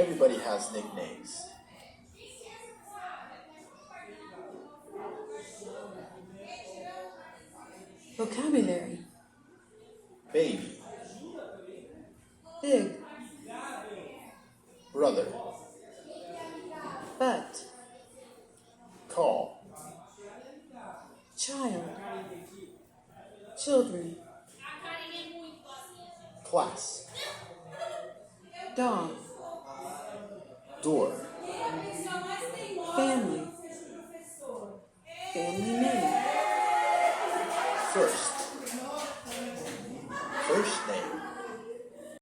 Everybody has nicknames. Vocabulary. Baby. Big. Brother. But. Call. Child. Children. Class. Dog. Door.